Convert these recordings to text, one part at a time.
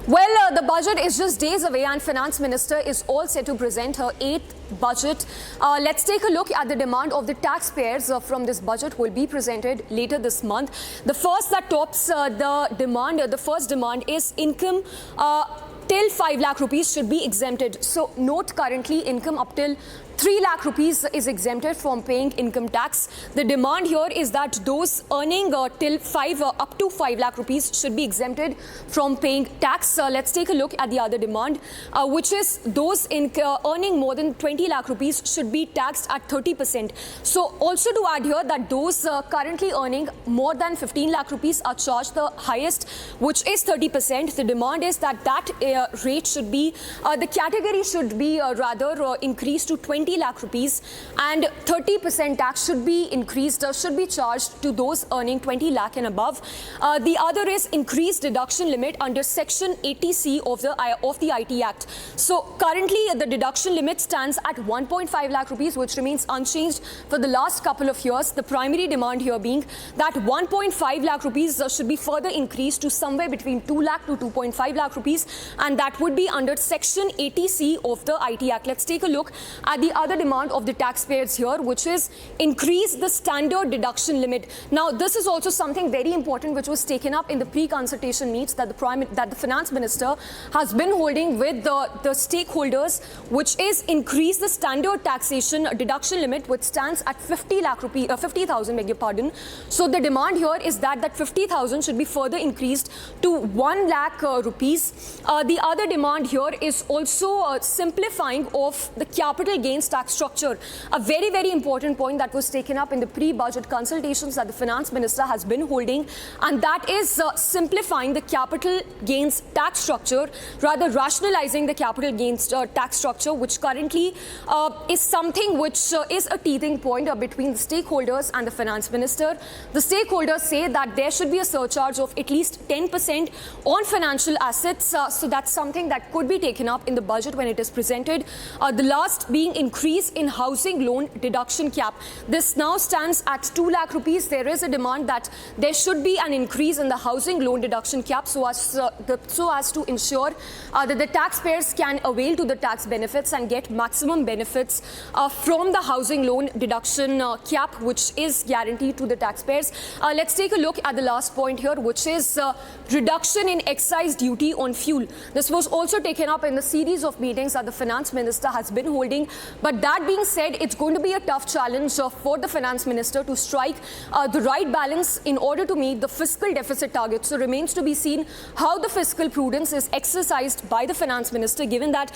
Well, the budget is just days away and Finance Minister is all set to present her 8th budget. Let's take a look at the demand of the taxpayers from this budget will be presented later this month. The first that tops the first demand is income till 5 lakh rupees should be exempted. So note, currently income up till 3 lakh rupees is exempted from paying income tax. The demand here is that those earning up to 5 lakh rupees should be exempted from paying tax. Let's take a look at the other demand, which is those earning more than 20 lakh rupees should be taxed at 30%. So also to add here that those currently earning more than 15 lakh rupees are charged the highest, which is 30%. The demand is that rate should be, the category should be rather increased to 20 lakh rupees, and 30% tax should be increased, should be charged to those earning 20 lakh and above. The other is increased deduction limit under Section 80C of the IT Act. So currently the deduction limit stands at 1.5 lakh rupees, which remains unchanged for the last couple of years. The primary demand here being that 1.5 lakh rupees should be further increased to somewhere between 2 lakh to 2.5 lakh rupees, and that would be under Section 80C of the IT Act. Let's take a look at the other demand of the taxpayers here, which is increase the standard deduction limit. Now, this is also something very important which was taken up in the pre-consultation meets that the Finance Minister has been holding with the stakeholders, which is increase the standard taxation deduction limit, which stands at 50,000, beg your pardon. So the demand here is that 50,000 should be further increased to 1 lakh rupees. The other demand here is also simplifying of the capital gains tax structure, a very, very important point that was taken up in the pre-budget consultations that the Finance Minister has been holding, and that is simplifying the capital gains tax structure, rather rationalizing the capital gains tax structure, which currently is something which is a teething point between the stakeholders and the Finance Minister. The stakeholders say that there should be a surcharge of at least 10% on financial assets, so that's something that could be taken up in the budget when it is presented. The last being increase in housing loan deduction cap. This now stands at 2 lakh rupees. There is a demand that there should be an increase in the housing loan deduction cap so as to ensure that the taxpayers can avail to the tax benefits and get maximum benefits from the housing loan deduction cap, which is guaranteed to the taxpayers. Let's take a look at the last point here, which is reduction in excise duty on fuel. This was also taken up in the series of meetings that the Finance Minister has been holding. But that being said, it's going to be a tough challenge for the Finance Minister to strike the right balance in order to meet the fiscal deficit target. So remains to be seen how the fiscal prudence is exercised by the Finance Minister, given that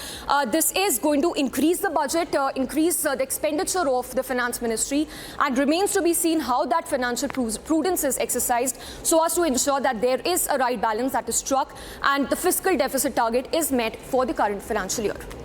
this is going to increase the budget, increase the expenditure of the Finance Ministry, and remains to be seen how that financial prudence is exercised so as to ensure that there is a right balance that is struck and the fiscal deficit target is met for the current financial year.